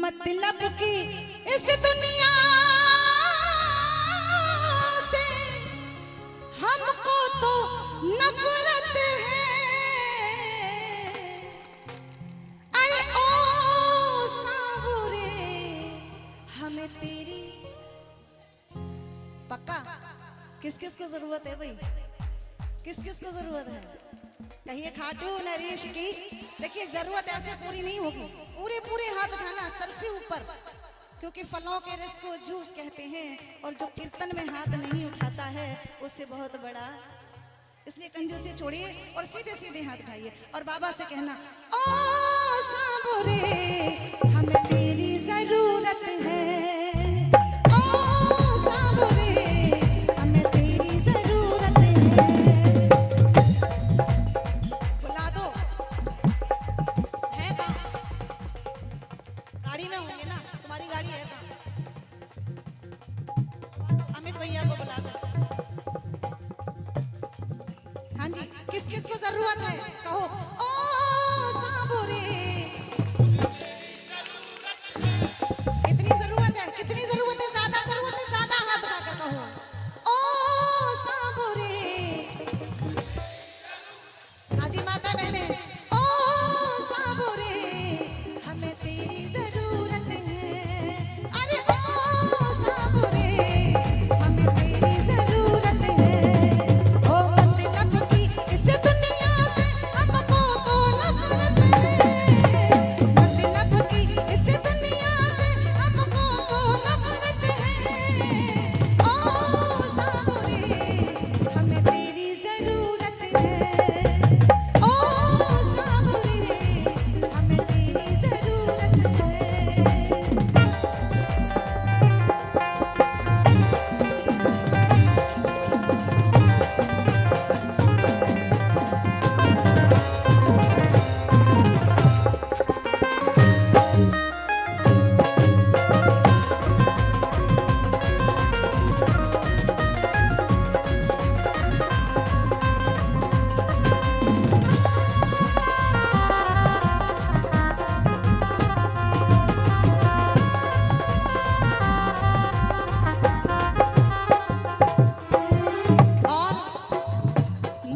मतलब की इस दुनिया से हमको तो नफरत है। अरे ओ सांवरे हमें तेरी पक्का किस किस को जरूरत है भाई, किस किस को जरूरत है? कहिए खाटू नरेश की। देखिए जरूरत ऐसे पूरी नहीं होगी, पूरे पूरे हाथ उठाना सर से ऊपर, क्योंकि फलों के रस को जूस कहते हैं और जो कीर्तन में हाथ नहीं उठाता है उससे बहुत बड़ा, इसलिए कंजूसी छोड़िए और सीधे सीधे हाथ उठाइए और बाबा से कहना ओ सांवरे हमें तेरी जरूरत है। गाड़ी में होंगे ना, तुम्हारी गाड़ी है कहाँ? अमित भैया को बुला दो। हाँ जी, किस किस को जरूरत है कहो ओ सांवरे। कितनी जरूरत है, कितनी जरूरत है? ज्यादा जरूरत है, ज्यादा हाथ उठाकर कहो ओ सांवरे। हाँ जी माता बहने ओ सांवरे हमें तेरी जरूरत है। अरे ओ सांवरे हमें तेरी जरूरत है। ओ मतलब की इस दुनिया से हमको तो नफरत है। मतलब की इस दुनिया से हमको तो नफरत है। ओ सांवरे हमें तेरी जरूरत है। ओ सांवरे हमें तेरी जरूरत है।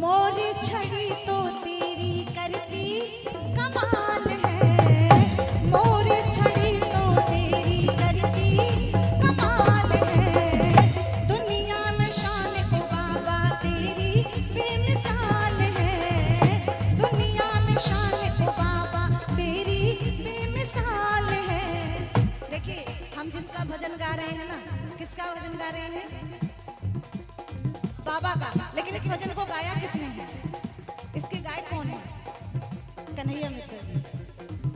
मोरी छड़ी तो तेरी करती कमाल है। मोरी छड़ी तो तेरी करती कमाल है। दुनिया में शान ओ बाबा तेरी बेमिसाल है। दुनिया में शान ओ बाबा तेरी बेमिसाल है। देखिए हम जिसका भजन गा रहे हैं ना, किसका भजन गा रहे हैं? बाबा का। लेकिन इस भजन को गाया किसने है? इसके गायक कौन है? कन्हैया मित्तर जी।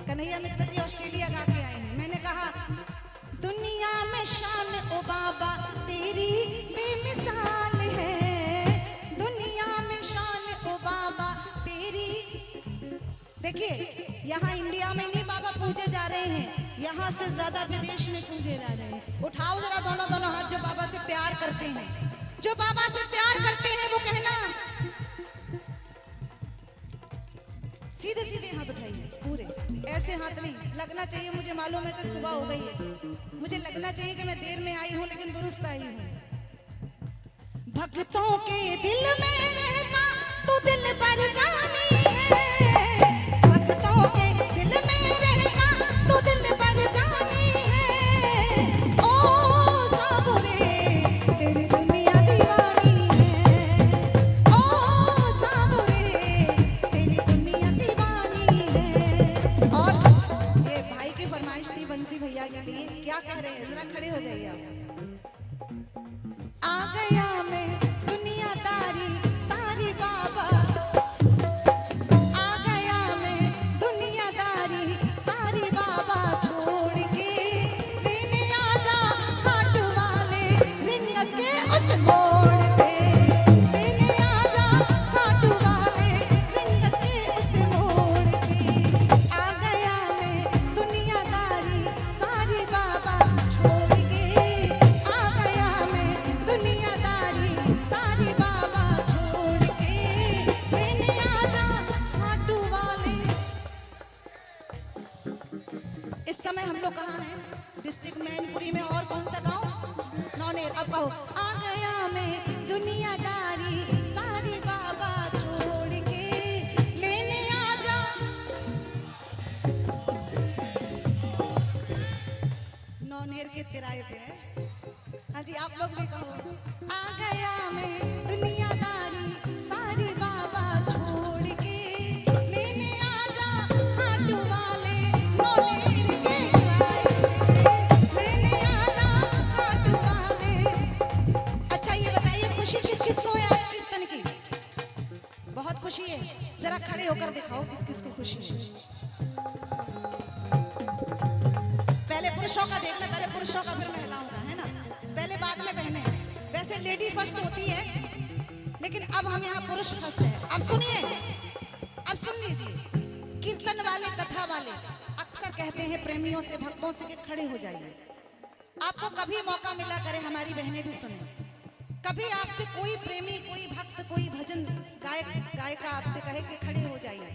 कन्हैया मित्तर जी ऑस्ट्रेलिया गा के आए हैं। मैंने कहा दुनिया में शान ओ बाबा तेरी बेमिसाल है। दुनिया में शान ओ बाबा तेरी। देखिए यहाँ इंडिया में नहीं बाबा पूजे जा रहे हैं, यहाँ से ज्यादा विदेश में पूजे जा रहे हैं। उठाओ जरा दोनों दोनों हाथ जो बाबा से प्यार करते हैं, जो बाबा से प्यार करते हैं वो कहना सीधे सीधे हाथ उठाइए पूरे, ऐसे हाथ नहीं लगना चाहिए। मुझे मालूम है कि सुबह हो गई है, मुझे लगना चाहिए कि मैं देर में आई हूँ लेकिन दुरुस्त आई हूँ। भक्तों के दिल में रहता तू दिल पर जानी है। भक्तों के दिल में रहता तू दिल पर जानी है। ओ सांवरे तेरी दुनिया दीवानी है। ओ सांवरे तेरी दुनिया दीवानी है। और ये भाई की फरमाइश थी बंसी भैया के लिए, क्या कह रहे हैं जरा खड़े हो जाइए आप। आ गया मैं दुनियादारी सारी बाबा, आ समय हम लोग कहाँ हैं? डिस्ट्रिक्ट मैनपुरी में। और कौन सा गांव? नौनेर। अब कहो, आ गया मैं दुनियादारी सारी बाबा छोड़ के लेने आ जा। नौनेर के तिराए पे है। हाँ जी, आप लोग भी कहो, आ गया मैं दुनियादारी सारी बाबा छोड़ के लेने आ जा हाटू वाले नौनेर के किराए पे लेने आ जा हाटू वाले। अच्छा ये बताइए, खुशी किस किस को है आज कीर्तन की? बहुत खुशी है। जरा खड़े होकर दिखाओ किस किस को खुशी है। पहले पुरुषों का देखना, पहले पुरुषों का फिर महिलाओं का, है ना? पहले बाद में बहनें। वैसे लेडी फर्स्ट होती है, लेकिन अब हम यहाँ पुरुष फर्स्ट है। अब सुनिए, अब सुन लीजिए। कीर्तन वाले, कथा वाले अक्सर कहते हैं प्रेमियों से, भक्तों से कि खड़े हो जाइए। आपको कभी मौका मिला करे, हमारी बहनें भी सुने, कभी आपसे कोई प्रेमी, कोई भक्त, कोई भजन गायक गायिका आपसे कहे कि खड़े हो जाइए,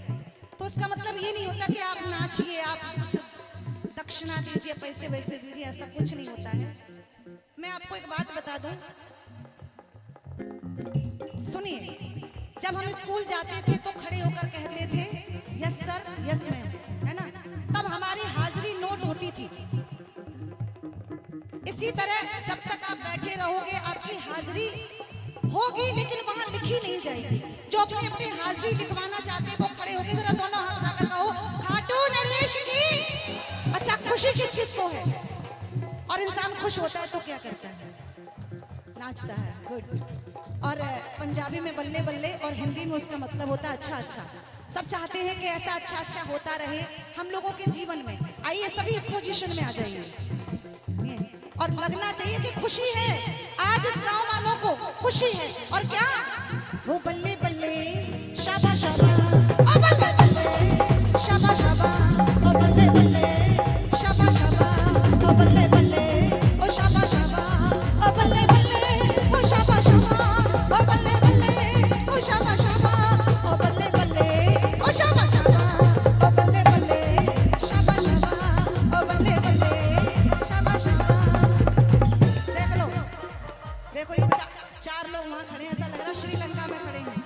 तो उसका मतलब ये नहीं होता कि आप नाचिए, आप कुछ दक्षिणा दीजिए, पैसे वैसे दीजिए, ऐसा कुछ नहीं होता है। मैं आपको एक बात बता दूं, सुनिए। जब हम स्कूल जाते थे तो खड़े होकर कहते थे यस सर, यस मैम, है ना? तब हमारी हाजिरी नोट होती थी। इसी तरह जब तक आप बैठे रहोगे आपकी हाजिरी होगी, लेकिन वहां लिखी नहीं जाएगी। जो अपनी अपनी हाजिरी लिखवाना चाहते हैं वो खड़े होकर जरा दोनों हाथ उठाकर कहो, खाटू नरेश की। अच्छा, खुशी किस किस को है? और इंसान खुश होता है तो क्या करता है? नाचता है। गुड। और पंजाबी में बल्ले बल्ले, और हिंदी में उसका मतलब होता है अच्छा अच्छा। सब चाहते हैं कि ऐसा अच्छा अच्छा होता रहे हम लोगों के जीवन में। आइए सभी इस पोजीशन में आ जाइए और लगना चाहिए कि खुशी है। आज इस गांव वालों को खुशी है। और क्या? वो बल्ले बल्ले शाबा शाबा, ओ बल्ले बल्ले शाबा शाबा, ओ बल्ले बल्ले शाबा शाबा, ओ बल्ले बल्ले ओ शाबा शाबा, ओ बल्ले बल्ले ओ शाबा शाबा, ओ बल्ले बल्ले ओ शाबा शाबा, ओ बल्ले बल्ले ओ शाबा शाबा, ओ बल्ले बल्ले शाबा शाबा, ओ बल्ले बल्ले शाबा शाबा। देख लो, देखो ये चार लोग वहां खड़े हैं, ऐसा लग रहा है श्रीलंका में खड़े हैं।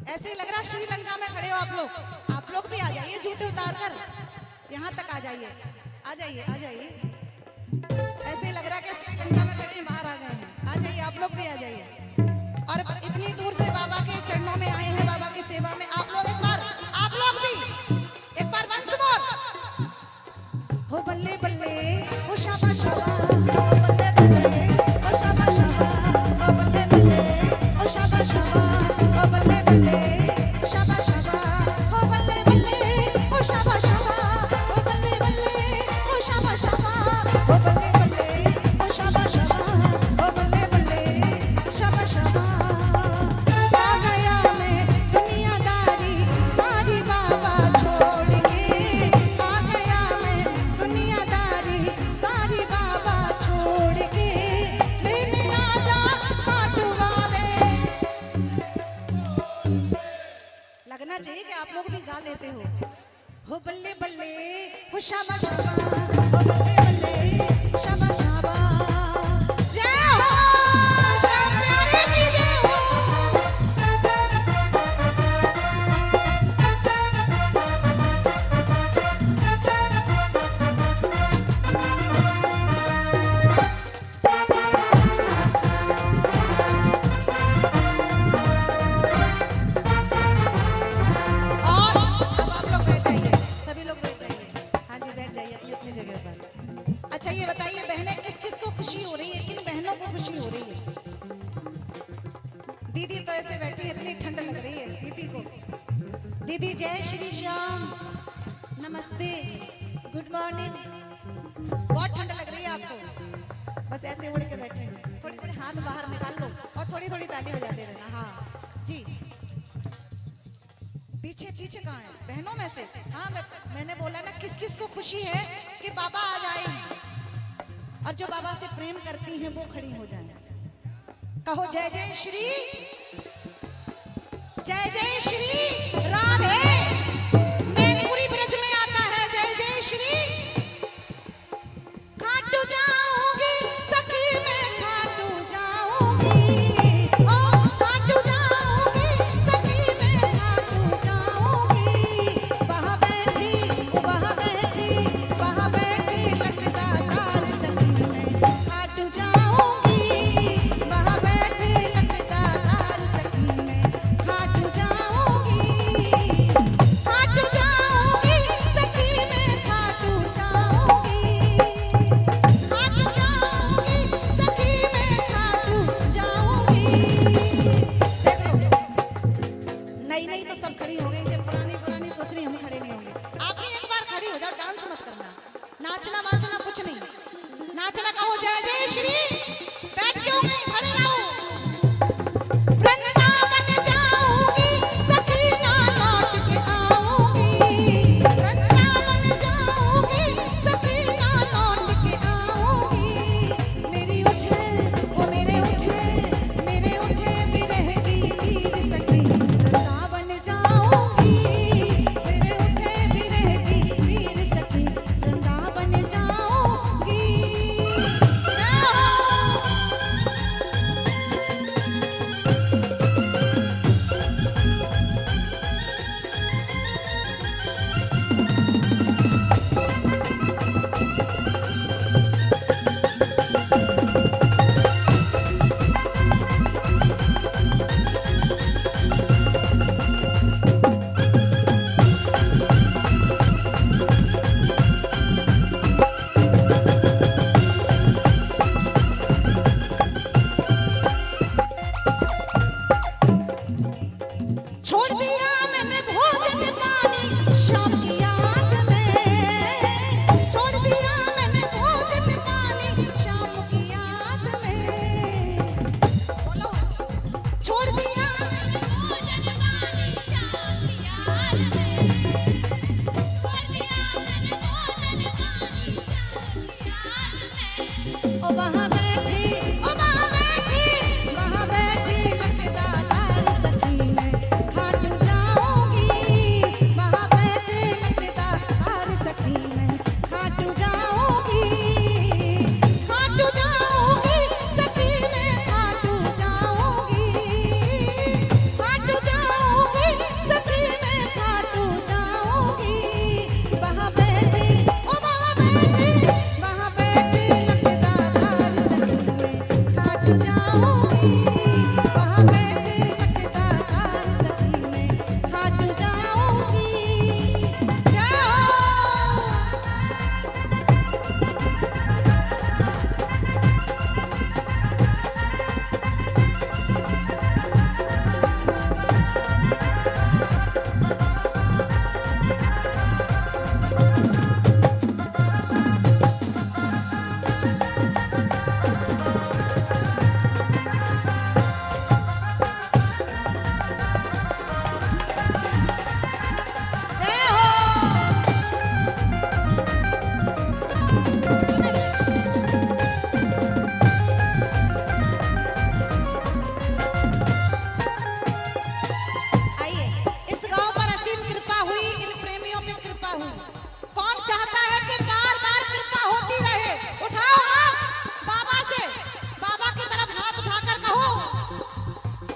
ऐसे ही लग रहा है श्रीलंका में खड़े हो आप लोग। आप लोग भी आ जाइए, जूते उतार कर यहाँ तक आ जाइए, आ जाइए, आ जाइए। ऐसे ही लग रहा है कि श्रीलंका में खड़े हैं, बाहर आ गए हैं। आ जाइए, आप लोग भी आ जाइए। और इतनी दूर से बाबा के चरणों में आए हैं, बाबा की सेवा में। आप लोग एक बार, आप लोग भी एक बार वंस मोर। हो बल्ले बल्ले ओ शाबा शाबा, ओ बल्ले बल्ले ओ शाबा शाबा, ओ बल्ले बल्ले ओ शाबा शाबा, ओ बल्ले बल्ले शाबा शाबा, ओ बल्ले बल्ले ओ शाबा शाबा, ओ बल्ले बल्ले ओ शाबा शाबा, ओ बल्ले बल्ले ओ शाबा शाबा, ओ बल्ले बल्ले शाबा शाबा। आ गया मैं दुनियादारी सारी बाबा छोड़ के, आ गया मैं दुनियादारी सारी बाबा छोड़ के लेने आ जा खाटू वाले। लगना चाहिए कि आप लोग भी गा लेते हो। हो बल्ले बल्ले हो शाबा शाबा, हो बल्ले बल्ले शाबा शाबा। जय हो श्याम प्यारे की जय हो। और अब आप लोग बैठ जाइए, सभी लोग बैठ जाइए। हाँ जी, बैठ जाइए अपनी अपनी जगह पर। अच्छा ये बताइए बहनें, किस किस को खुशी हो रही है? किन बहनों को खुशी हो रही है? दीदी तो ऐसे बैठी है, इतनी ठंड लग रही है दीदी को। दीदी जय श्री श्याम, नमस्ते, गुड मॉर्निंग। बहुत ठंड लग रही है आपको, बस ऐसे उड़ के बैठे हैं। थोड़ी थोड़ी हाथ बाहर निकाल लो और थोड़ी थोड़ी ताली बजाते रहना। हाँ जी। पीछे पीछे कहाँ है? बहनों में से। हाँ मैंने बोला ना, किस किस को खुशी है कि बाबा आ जाए हैं। और जो बाबा से प्रेम करती हैं वो खड़ी हो जाए। कहो जय जय श्री, जय जय श्री राधे। मैनपुरी ब्रज में आता है जय जय श्री नाचना वाचना कुछ नहीं, नाचना कहो जय जय श्री, बैठ के हो गई, खड़े रहो। वृंदावन जाऊंगी सखी ना लौट के आऊंगी, वृंदावन जाऊंगी सखी ना लौट के आऊंगी। मेरी उठे ओ मेरे उठे विरह की पीर सखी, वृंदावन जाऊंगी। मेरे उठे विरह की पीर सखी, वृंदावन जाऊंगी। छोड़ दिया मैंने भोजन पानी शाम की याद में, छोड़ दिया मैंने भोजन पानी शाम की याद में। बोलो, छोड़ दिया मैंने भोजन पानी शाम की याद में, छोड़ दिया मैंने भोजन पानी शाम की याद में। ओ वहाँ बैठी लखदार सखी मैं खाट जाऊंगी, वहाँ बैठे लखदार सखी मैं खाट जाऊंगी, खाट जाऊंगी सखी मैं खाट जाऊंगी, खाट जाऊंगी सखी मैं खाट जाऊंगी। वहाँ बैठे लखदार सखी मैं खाट जाऊंगी, वहाँ बैठे लखदार सखी मैं खाट जाऊंगी। जाओ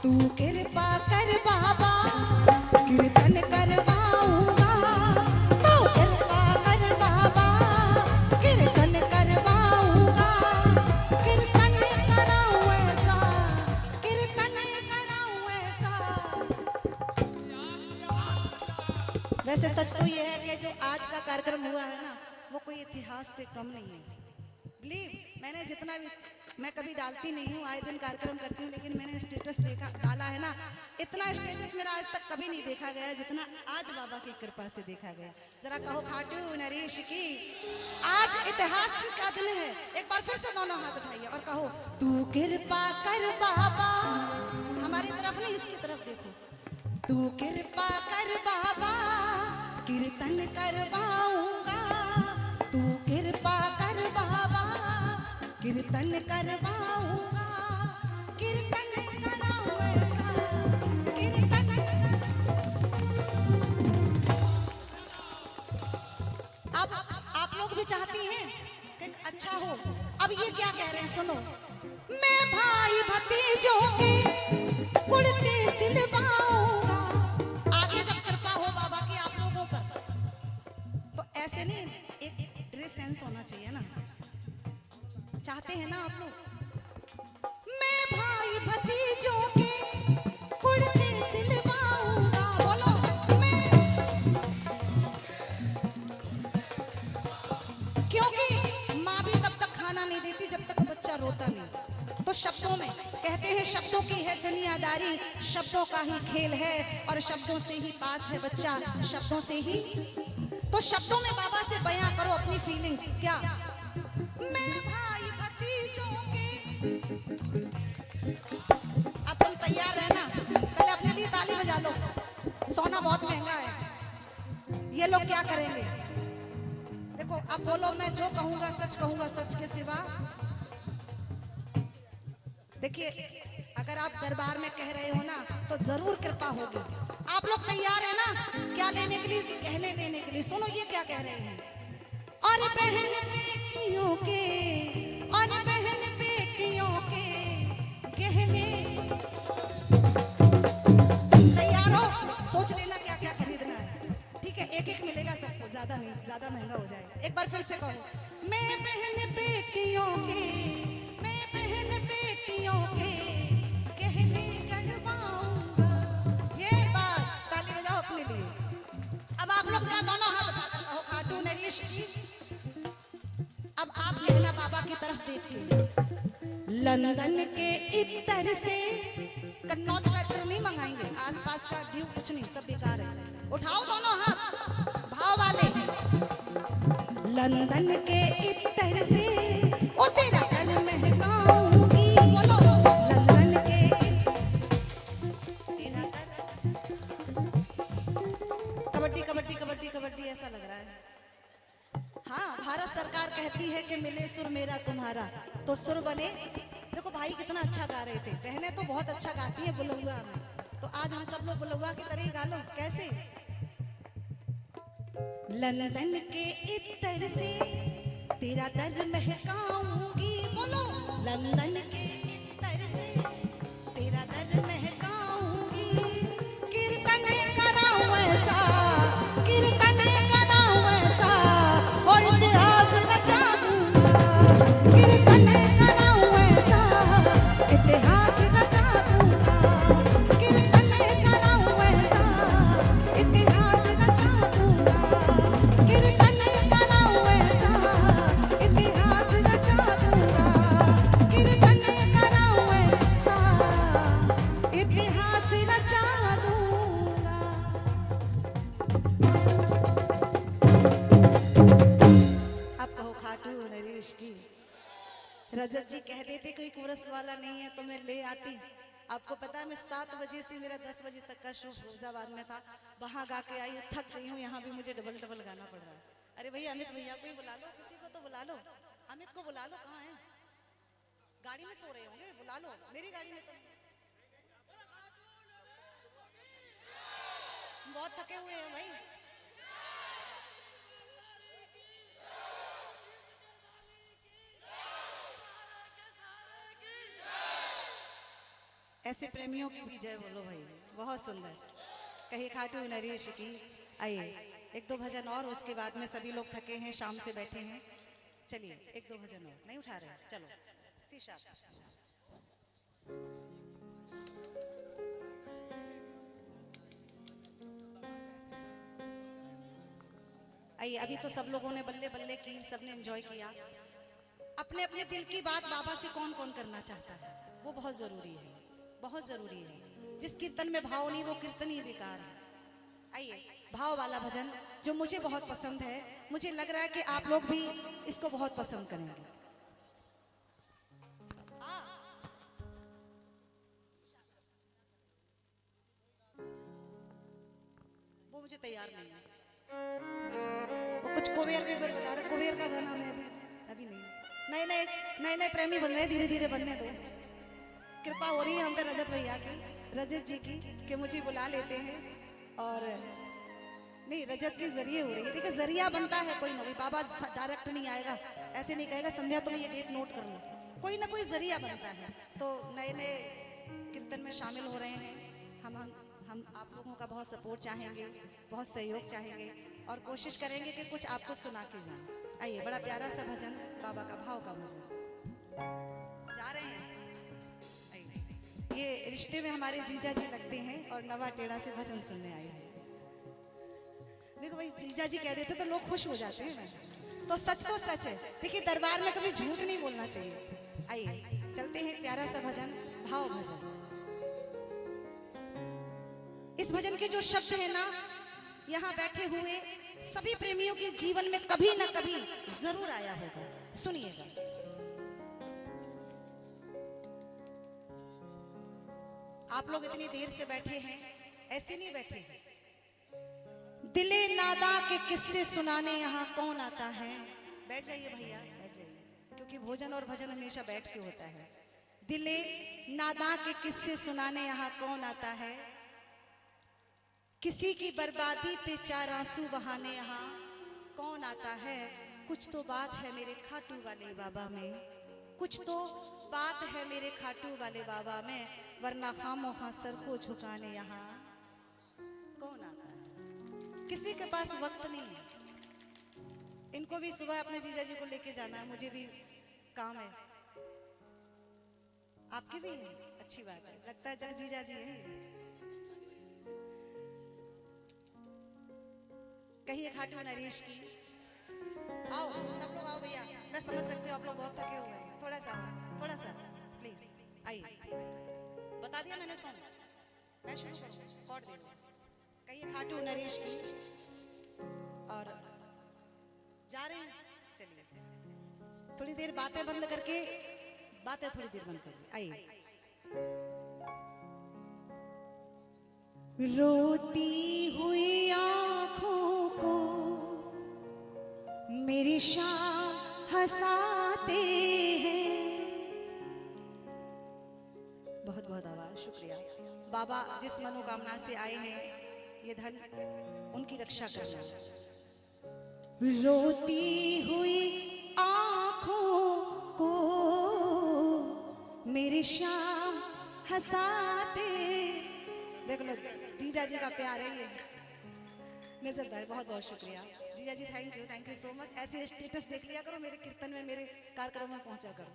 तू कृपा कर बाबा कीर्तन करवाऊंगा, तू कृपा कर बाबा कीर्तन करवाऊंगा, कीर्तन कराऊं ऐसा, कीर्तन कराऊं ऐसा। वैसे सच तो ये है कि जो आज का कार्यक्रम हुआ है ना, वो कोई इतिहास से कम नहीं है। बिलीव, मैंने जितना भी, मैं कभी डालती नहीं हूँ, आए दिन कार्यक्रम करती हूँ, लेकिन मैंने स्टेटस डाला है ना, इतना स्टेटस मेरा आज तक कभी नहीं देखा गया जितना आज बाबा की कृपा से देखा गया। जरा कहो खाटू नरेश की, आज इतिहास का दिन है। एक बार फिर से दोनों हाथ उठाइए और कहो तू कृपा कर बाबा, हमारी तरफ नहीं इसकी तरफ देखो। तू कृपा कर बाबा कीर्तन करवाऊंगा, तू कृपा कर बाबा कीर्तन करवाऊंगा, कीर्तन कराऊं ऐसा, कीर्तन। अब आप लोग भी चाहती हैं कि अच्छा हो। अब ये क्या कह रहे हैं, सुनो। मैं भाई भतीजों के कुर्ते सिलवाऊंगा। आगे जब कृपा हो बाबा की आप लोगों पर, तो ऐसे नहीं, एक ड्रेस सेंस होना चाहिए ना, चाहते हैं ना आप लोग। मैं भाई भतीजों के कुर्ते सिलवाऊंगा, बोलो मैं, क्योंकि माँ भी तब तक खाना नहीं देती जब तक बच्चा रोता नहीं। तो शब्दों में कहते हैं, शब्दों की है दुनियादारी, शब्दों का ही खेल है, और शब्दों से ही पास है बच्चा, शब्दों से ही। तो शब्दों में बाबा से बयां करो अपनी फीलिंग्स। क्या मैं भाई भतीजों के, अब तुम तैयार रहना, पहले अपने लिए ताली बजा लो। सोना बहुत महंगा है, ये लोग क्या करेंगे? देखो अब बोलो, मैं जो कहूंगा सच कहूंगा, सच के सिवा। देखिए अगर आप दरबार में कह रहे हो ना तो जरूर कृपा होगी। आप लोग तैयार है ना क्या लेने के लिए, कहने देने के लिए? सुनो ये क्या कह रहे हैं। और बहन बेटियों के, और बहन बेटियों के कहने, तैयार हो? सोच लेना क्या क्या खरीदना है, ठीक है? एक एक मिलेगा सबको, ज्यादा नहीं, ज्यादा महंगा हो जाएगा। एक बार फिर से कहो, मैं बहन बेटियों के, मैं बहन बेटियों के कहने गढ़वाऊंगा। ये बात, ताली बजाओ अपने लिए। अब आप लोग जरा दोनों हाथ उठाकर कहो, खाटू नरेश जी। अब आप कहना बाबा की तरफ देख के, लंदन के इत्र से, कन्नौज का इत्र नहीं मंगाएंगे, आसपास का ड्यू कुछ नहीं, सब बेकार है। उठाओ दोनों हाथ भाव वाले। लंदन के इत्र से ओ तेरा तन महकाऊंगी, बोलो लंदन के तेरा तन। कबड्डी कबड्डी कबड्डी कबड्डी ऐसा लग रहा है। हाँ, भारत सरकार कहती है कि मिले सुर मेरा तुम्हारा, तो सुर बने। देखो भाई कितना अच्छा गा रहे थे, बहनें तो बहुत अच्छा गाती है बुलहुआ में, तो आज हम सब लोग बुलहुआ की तरह ही गा लो। कैसे? लंदन के इत्र से तेरा दर महकाऊंगी, बोलो लंदन के इत्र से तेरा दर महकाऊंगी। कीर्तन कराऊं ऐसा, कीर्तन कराऊं ऐसा, और इतिहास रचा दूंगा। कीर्तन कराऊं ऐसा, इतिहास रचा दूंगा। कीर्तन कराऊं ऐसा, इतिहास रचा दूंगा। कीर्तन कराऊं ऐसा, इतिहास रचा दूंगा। कीर्तन कराऊं ऐसा, इतिहास रचा दूंगा। अब कहो खाटू नरेश की। रजत जी कह देते कोई कोरस वाला नहीं है तो मैं ले आती। आपको पता है मैं 7 बजे से मेरा 10 बजे तक का शो फिरोजाबाद में था, वहां गा के आई, थक गई हूँ, यहाँ भी मुझे डबल डबल गाना पड़ रहा है। अरे भैया अमित भैया को ही बुला लो, किसी को तो बुला लो, अमित को बुला लो। कहाँ है? गाड़ी में सो रहे होंगे, बुला लो। मेरी गाड़ी में तो बहुत थके हुए हैं भाई। ऐसे प्रेमियों की भी जय बोलो भाई, बहुत सुंदर। कहीं खाटू नरेश की। आइए एक दो भजन और, उसके बाद में सभी लोग थके हैं, शाम से बैठे हैं। चलिए एक दो भजन और, नहीं उठा रहे? चलो शीशा। आइए, अभी तो सब लोगों ने बल्ले बल्ले की, सबने एंजॉय किया। अपने अपने दिल की बात बाबा से कौन कौन करना चाहता है, वो बहुत जरूरी है, बहुत जरूरी है। जिस कीर्तन में भाव नहीं वो कीर्तन ही बेकार है। आइए भाव वाला भजन जो मुझे बहुत पसंद है, मुझे लग रहा है कि आप लोग भी इसको बहुत पसंद करेंगे। वो मुझे तैयार नहीं है, वो कुछ कुबेर भी बता रहे, कुबेर का गाना में अभी नहीं। नए नए नए नए प्रेमी बन रहे, धीरे धीरे बनने दो। कृपा हो रही है हम पे रजत भैया की, रजत जी की, कि मुझे बुला लेते हैं। और नहीं, रजत के जरिए हो रही है, देखिए जरिया बनता है कोई ना कोई। बाबा डायरेक्ट नहीं आएगा, ऐसे नहीं कहेगा संध्या तुम ये डेट नोट कर लो, कोई ना कोई जरिया बनता है। तो नए नए कीर्तन में शामिल हो रहे हैं। हम आप लोगों का बहुत सपोर्ट चाहेंगे, बहुत सहयोग चाहेंगे, और कोशिश करेंगे कि कुछ आपको सुना के जाए। आइए बड़ा प्यारा सा भजन, बाबा का भाव का भजन जा रहे हैं। ये रिश्ते में हमारे जीजा जी लगते हैं और नवा टेढ़ा से भजन सुनने आए हैं। देखो भाई, जीजा जी कह देते तो लोग खुश हो जाते हैं ना, तो सच है। देखिए दरबार में कभी झूठ नहीं बोलना चाहिए। आइए चलते हैं प्यारा सा भजन, भाव भजन। इस भजन के जो शब्द है ना, यहाँ बैठे हुए सभी प्रेमियों के जीवन में कभी ना कभी जरूर आया होगा। सुनिएगा। आप लोग इतनी देर से बैठे हैं, ऐसे नहीं बैठे हैं। दिले नादा के किस्से सुनाने यहाँ कौन आता है? बैठ जाइए भैया, बैठ जाइए, क्योंकि भोजन और भजन हमेशा बैठ के होता है। दिले नादा के किस्से सुनाने यहाँ कौन आता है? किसी की बर्बादी पे चार आंसू बहाने यहाँ कौन आता है? कुछ तो बात है मेरे खाटू वाले बाबा में, कुछ तो बात है मेरे खाटू वाले बाबा में, वरना खामोखा सर को झुकाने यहाँ कौन आता है? किसी के पास वक्त नहीं है। इनको भी सुबह अपने जीजा जी को लेके जाना है, मुझे भी काम है। आपके भी है, अच्छी बात है। लगता है जग जीजा जी है। कहिए खाटू नरेश की। आओ सब लोग आओ भैया, मैं समझ सकती हूँ आप लोग बहुत थके हुए हैं। थोड़ा सा प्लीज आइए। बता दिया मैंने सॉन्ग, मैं शुरू करूँ, कॉर्ड दे दूँ। कहिए खाटू नरेश की। और जा रहे हैं, चलिए थोड़ी देर बातें बंद करके, बातें थोड़ी देर बंद कर, आइए। रोती हुई आंखों को मेरी शाम हंसाते हैं। बहुत बहुत आभार, शुक्रिया। बाबा जिस मनोकामना से आए हैं, ये धन उनकी रक्षा करना। रोती हुई आंखों को मेरी शाम हंसाते। देख लो जीजा जी का प्यार है ये। नजरदार, बहुत बहुत शुक्रिया जीजा जी, थैंक यू सो मच। ऐसे स्टेटस देख लिया करो मेरे कीर्तन में, मेरे कार्यक्रम में पहुंचा करो।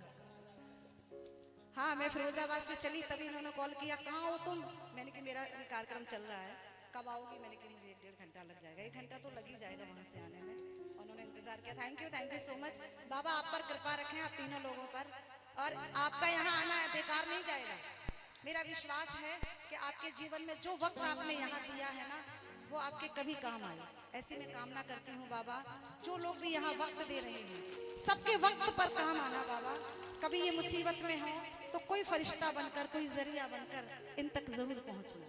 हाँ, मैं फिरोजाबाद से चली तभी इन्होंने कॉल किया, कहाँ हो तुम? मैंने कि मेरा कार्यक्रम चल रहा है, कब आओगी? मैंने कि मुझे 1.5 घंटा लग जाएगा। 1 घंटा तो लग ही जाएगा वहां से आने में। उन्होंने इंतजार किया। Thank you so much. बाबा आप पर कृपा रखें, आप तीनों लोगों पर, और आपका यहाँ आना बेकार नहीं जाएगा। मेरा विश्वास है कि आपके जीवन में जो वक्त आपने यहाँ दिया है ना, वो आपके कभी काम आए, ऐसी मैं कामना करती हूँ बाबा। जो लोग भी यहाँ वक्त दे रहे हैं, सबके वक्त पर काम आना बाबा। कभी ये मुसीबत में हो तो कोई फरिश्ता बनकर, कोई जरिया बनकर इन तक जरूर पहुंचना।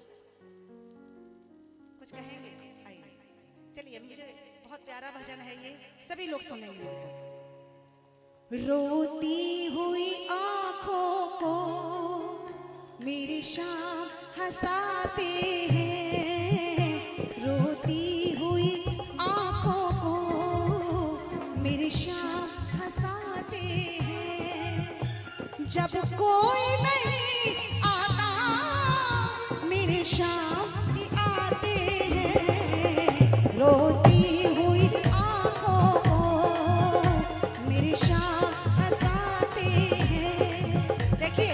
कुछ कहेंगे? आइए, चलिए, मुझे बहुत प्यारा भजन है ये, सभी लोग सुनेंगे। रोती हुई आंखों को मेरी शाम हंसाते हैं। रोती हुई आंखों को मेरी शाम हंसाते हैं। जब कोई नहीं आता मेरे शाम ही आते हैं। रोती हुई आंखों को मेरी शाम हंसाते हैं। देखिए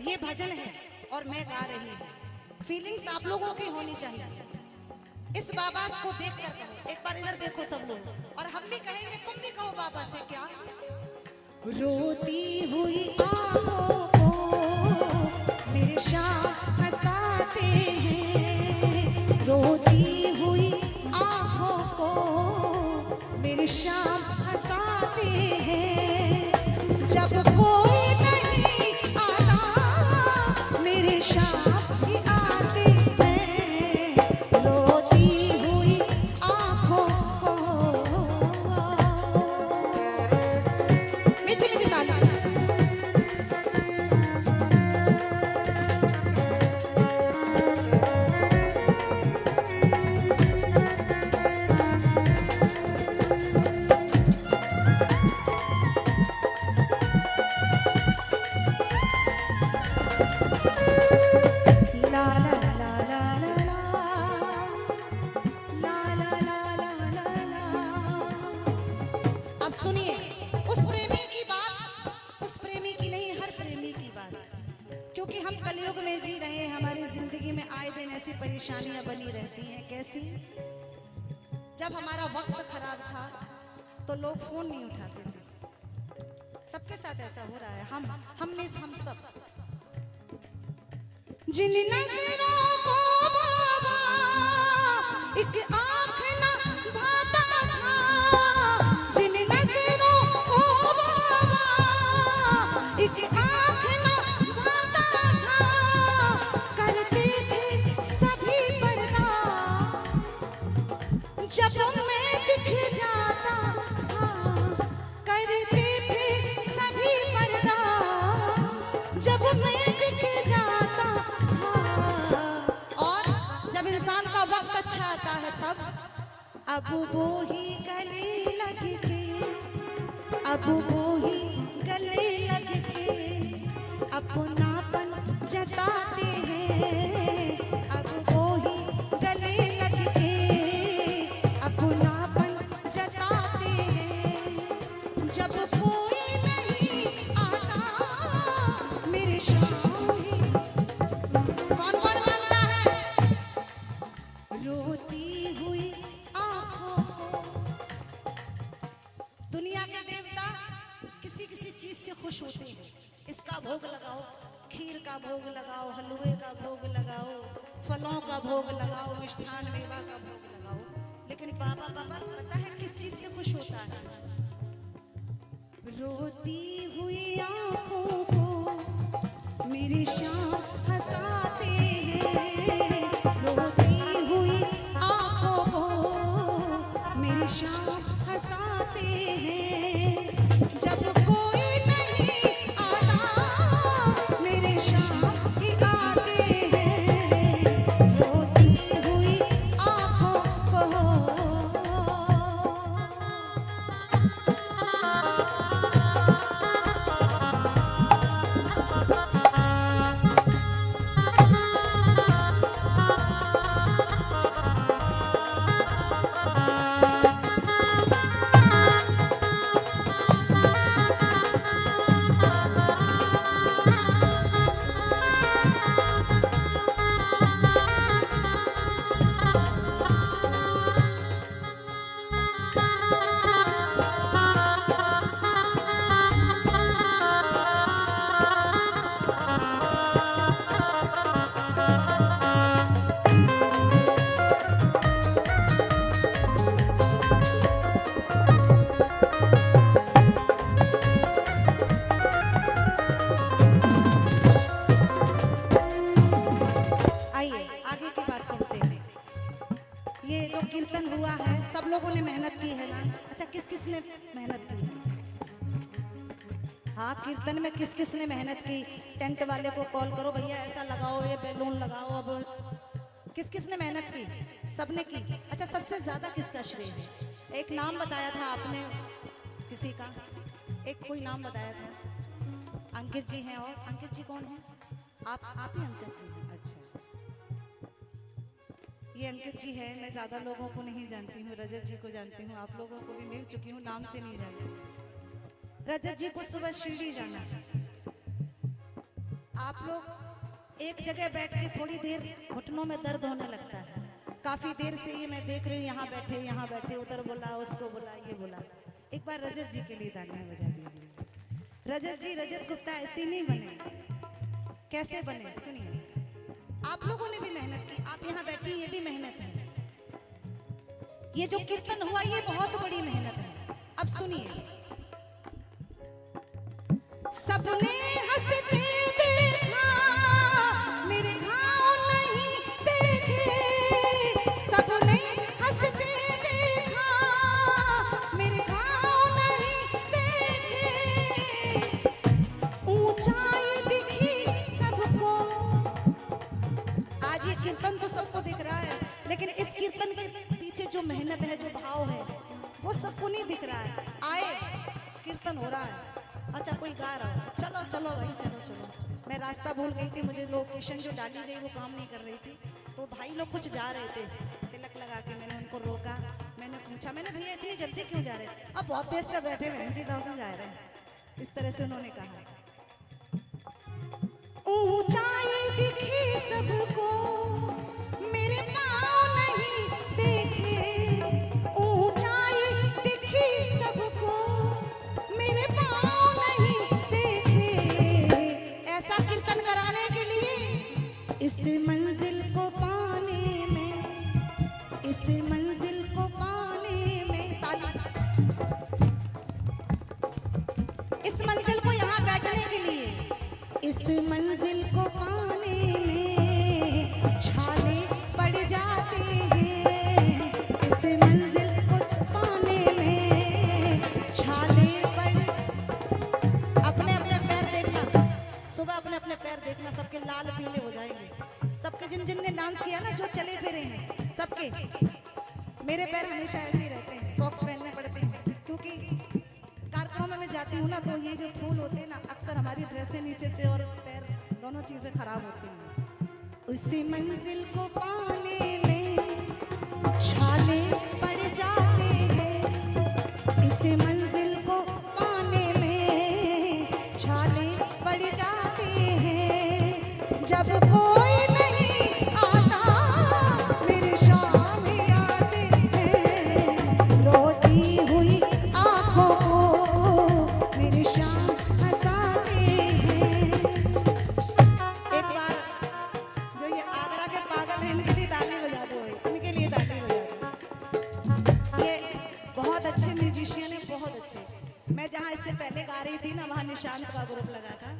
ये भजन है और मैं गा रही हूँ, फीलिंग्स आप लोगों की होनी चाहिए। इस बाबा को देख कर करो, एक बार इधर देखो सब लोग, और हम भी कहेंगे, तुम भी कहो बाबा से क्या। रोती हुई आंखों को मेरे शाम हंसाते हैं। रोती हुई आंखों को मेरे शाम हंसाते हैं। जब कोई नहीं आता मेरे शाम ही आते हैं। रोती हुई आंखों को। मीठी मीठी ताली। ला ला ला ला ला ला ला ला ला ला। अब सुनिए उस प्रेमी की बात, उस प्रेमी की नहीं, हर प्रेमी की बात। क्योंकि हम कलयुग में जी रहे हैं, हमारी जिंदगी में आए दिन ऐसी परेशानियां बनी रहती हैं। कैसी? जब हमारा वक्त खराब था तो लोग फोन नहीं उठाते थे। सबके साथ ऐसा हो रहा है, हम सब। जिन नजरों को बाबा एक मैं दिख जाता हाँ, करते थे सभी पर्दा, जब मैं दिख जाता हाँ, और जब इंसान का वक्त अच्छा आता है तब अब वो ही गले लगते, अब वो ही गले लगते अपनापन जताते हैं, अब वो ही गले लगते अपनापन जताते हैं। जब कोई नहीं आता मेरे सामने, कौन कौन मानता है रोती हुई आंखों को। दुनिया के देवता किसी किसी चीज से खुश होते हैं, इसका भोग लगाओ, खीर का भोग लगाओ, हलवे का भोग लगाओ, फलों का भोग लगाओ, मिष्ठान मेवा का भोग लगाओ, लेकिन बाबा पता है किस चीज से खुश होता है? रोती हुई आंखों को मेरी शाम हंसाते हैं, रोती हुई आंखों को मेरी शाम हंसाते हैं। जब कोई नहीं आता मेरे शाम ही आते हैं, रोती हुई आंखों को। ये जो कीर्तन हुआ है सब लोगों ने मेहनत की है ना? अच्छा, किस किस ने मेहनत की? हाँ, कीर्तन में किस किस ने मेहनत की? टेंट वाले को कॉल करो, भैया ऐसा लगाओ, ये बैलून लगाओ। अब किस किस ने मेहनत की? सबने की। अच्छा, सबसे ज्यादा किसका श्रेय है? एक नाम बताया था आपने किसी का, एक कोई नाम बताया था, अंकित जी हैं। और अंकित जी कौन है? आप ही अंकित जी? अच्छा, ये अंकित जी है। मैं ज्यादा लोगों को नहीं जानती हूँ, रजत जी को जानती हूँ, आप लोगों को भी मिल चुकी हूँ, नाम से नहीं जानती। रजत जी को सुबह शिरडी जाना है। आप लोग एक जगह बैठ के थोड़ी देर घुटनों में दर्द होने लगता है। काफी देर से ये मैं देख रही हूँ, यहाँ बैठे, उधर बोला, उसको बोला, ये बोला। एक बार रजत जी के लिए तालियां बजा दीजिए। रजत जी, रजत गुप्ता ऐसे नहीं बने। कैसे बने सुनिए। आप लोगों ने भी मेहनत की, आप यहाँ बैठी, ये भी मेहनत है। ये जो कीर्तन हुआ ये बहुत बड़ी मेहनत है। अब सुनिए। सबने हंसते देखा, मेरे घाव नहीं देखे। सबने हंसते देखा, मेरे घाव नहीं देखे। ऊंचाई दिखी सबको। आज ये कीर्तन तो सबको दिख रहा है, लेकिन इस कीर्तन के पीछे जो मेहनत है, जो भाव है, वो सबको नहीं दिख रहा है। आए, कीर्तन हो रहा है। अच्छा, कोई गा रहा है, चलो चलो भाई, चलो चलो। मैं रास्ता भूल गई थी, मुझे लोकेशन जो डाली गई वो काम नहीं कर रही थी। तो भाई लोग कुछ जा रहे थे तिलक लगा के, मैंने उनको रोका। मैंने पूछा, मैंने भैया इतनी जल्दी क्यों जा रहे? अब बहुत देर से बैठे बहन जी, दर्शन जा रहे हैं। इस तरह से उन्होंने कहा। ऊंचाई दिखी सबको, मेरे पाँव नहीं देखे। ऊंचाई दिखी सबको, मेरे पाँव नहीं देखे। ऐसा कीर्तन कराने के लिए, इस मंजिल को पाने में, इस मंजिल को पाने में, इस मंजिल को यहाँ बैठने के लिए, इस मंजिल को पाने में छाले पड़ जाते हैं। इस मंजिल अपने पैर देखना, सबके लाल पीले हो जाएंगे। सबके जिन जिन ने डांस किया ना, जो चले फिरे हैं सबके, मेरे पैर हमेशा ऐसे ही रहते हैं, सॉक्स पहनने पड़ते हैं, क्योंकि कार्यक्रमों में मैं जाती हूँ ना, तो ये जो फूल होते हैं ना, अक्सर हमारी ड्रेसें नीचे से और पैर दोनों चीजें खराब होती हैं। उसी मंजिल को पाने में छाले पड़ जाते हैं, इसी मंजिल को पाने में छाले पड़ जाते हैं। जब कोई नहीं आता मेरे शाम आते हैं, रोती हुई आंखों को मेरे शाम हंसाते हैं। एक बार जो ये आगरा के पागल हैं, इनके लिए ताली बजा दो, इनके लिए ताली बजा दो। ये बहुत अच्छे म्यूजिशियन है, बहुत अच्छे। मैं जहाँ इससे पहले गा रही थी ना, वहाँ निशांत का ग्रुप लगा था,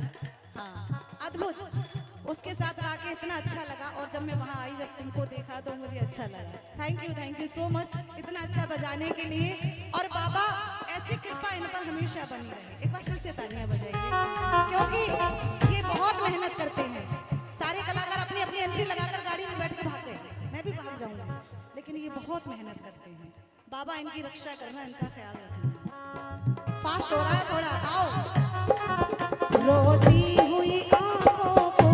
हाँ अद्भुत। उसके साथ गा के इतना अच्छा लगा, और जब मैं वहाँ आई, जब तुमको देखा तो मुझे अच्छा लगा। थैंक यू सो मच इतना अच्छा बजाने के लिए। और बाबा ऐसी कृपा इन पर हमेशा बनी रहे। एक बार फिर से तालियां बजाइए, क्योंकि ये बहुत मेहनत करते हैं। सारे कलाकार अपनी अपनी एंट्री लगाकर गाड़ी में बैठ के भाग गए, मैं भी भाग जाऊंगा, लेकिन ये बहुत मेहनत करते हैं। बाबा इनकी रक्षा करना, इनका ख्याल रखना। फास्ट हो रहा है थोड़ा, आओ। रोती हुई आंखों को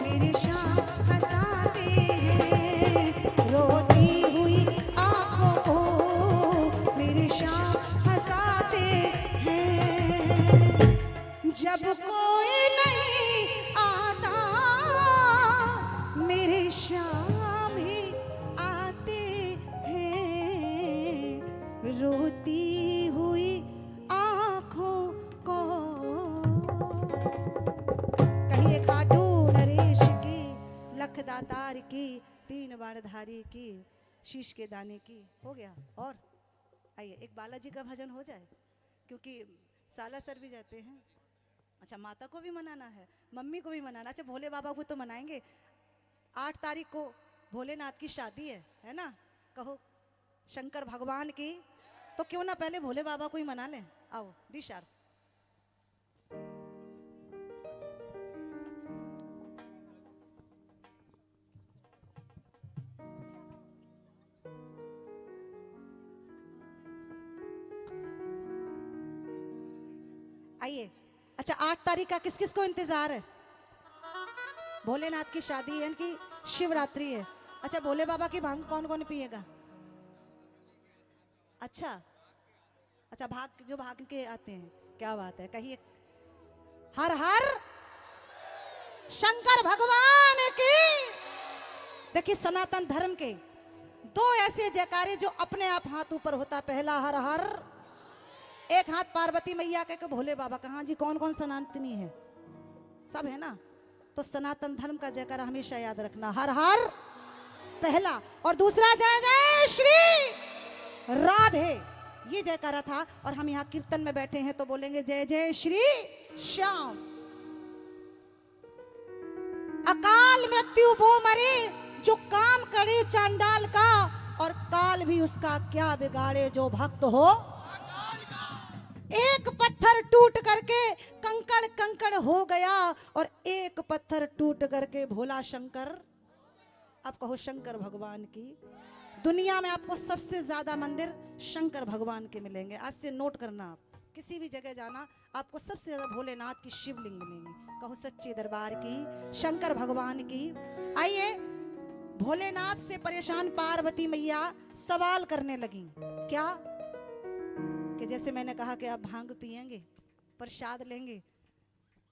मेरे शाम हंसाते हैं, रोती हुई आंखों को मेरे शाम हंसाते हैं। जब कोई नहीं आता मेरे शाम ही आते हैं, रोती हुई आंखों को। कहिए खाटू नरेश की, लख दातार की, तीन बाणधारी की, शीश के दाने की। हो गया। और आइए एक बालाजी का भजन हो जाए, क्योंकि साला सर भी जाते हैं। अच्छा, माता को भी मनाना है, मम्मी को भी मनाना। अच्छा, भोले बाबा को तो मनाएंगे। 8 तारीख को भोलेनाथ की शादी है ना? कहो शंकर भगवान की। तो क्यों ना पहले भोले बाबा को ही मना लें। आओ बी शार्प। आइए। अच्छा, 8 तारीख का किस किस को इंतजार है? भोलेनाथ की शादी है, इनकी शिवरात्रि है। अच्छा, भोले बाबा की भांग कौन कौन पिएगा? अच्छा अच्छा, भाग के आते हैं, क्या बात है। कहिए हर हर शंकर भगवान की। देखिए, सनातन धर्म के 2 ऐसे जयकारे जो अपने आप हाथ ऊपर होता। पहला हर हर, एक हाथ पार्वती मैया के भोले बाबा का। हाँ जी, कौन कौन सनातनी है? सब है ना? तो सनातन धर्म का जयकारा हमेशा याद रखना, हर हर पहला। और दूसरा जय जय श्री राधे, ये जयकारा था। और हम यहाँ कीर्तन में बैठे हैं तो बोलेंगे जय जय श्री श्याम। अकाल मृत्यु वो मरे जो काम करे चांडाल का, और काल भी उसका क्या बिगाड़े जो भक्त हो। एक पत्थर टूट करके कंकड़ कंकड़ हो गया, और एक पत्थर टूट करके भोला शंकर। अब कहो शंकर भगवान की। दुनिया में आपको सबसे ज्यादा मंदिर शंकर भगवान के मिलेंगे। आज से नोट करना, आप किसी भी जगह जाना, आपको सबसे ज्यादा भोलेनाथ की शिवलिंग मिलेंगी। कहो सच्चे दरबार की, शंकर भगवान की। आइए, भोलेनाथ से परेशान पार्वती मैया सवाल करने लगी। क्या? कि जैसे मैंने कहा कि आप भांग पिएंगे, प्रसाद लेंगे,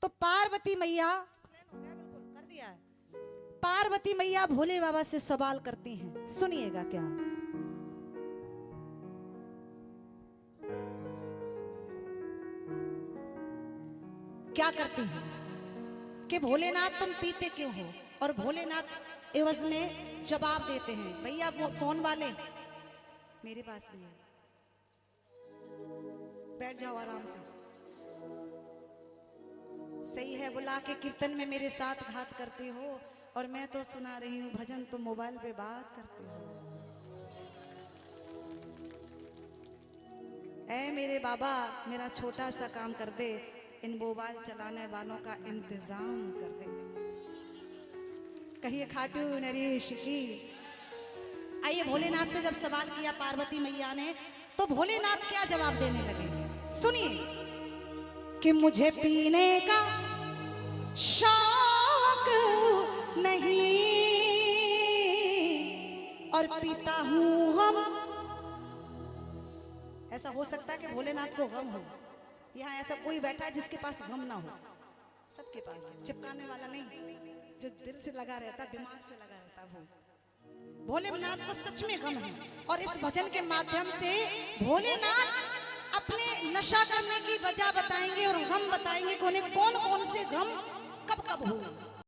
तो पार्वती मैया बिल्कुल कर दिया है। पार्वती मैया भोले बाबा से सवाल करती हैं, सुनिएगा क्या। क्या करती हैं कि भोलेनाथ तुम पीते क्यों हो? और भोलेनाथ एवज में जवाब देते हैं, भैया वो फोन वाले मेरे पास भी है, बैठ जाओ आराम से। सही है, बुला के कीर्तन में मेरे साथ घात करते हो, और मैं तो सुना रही हूँ भजन, तुम मोबाइल पे बात करते हो। ऐ मेरे बाबा, मेरा छोटा सा काम कर दे। इन मोबाइल चलाने वालों का इंतजाम कर दे। कहिए खाटू नरेश की। आइए भोलेनाथ से जब सवाल किया पार्वती मैया ने, तो भोलेनाथ क्या जवाब देने लगे, सुनिए। कि मुझे पीने का शौक नहीं और पीता हूं हम। ऐसा हो सकता है कि भोलेनाथ को गम हो? यहाँ ऐसा कोई बैठा है जिसके पास गम ना हो? सबके पास है। चिपकाने वाला नहीं, जो दिल से लगा रहता, दिमाग से लगा रहता, वो भोलेनाथ को सच में गम है। और इस भजन के माध्यम से भोलेनाथ अपने नशा करने की वजह बताएंगे और गम बताएंगे कि उन्हें कौन कौन से गम कब कब हो।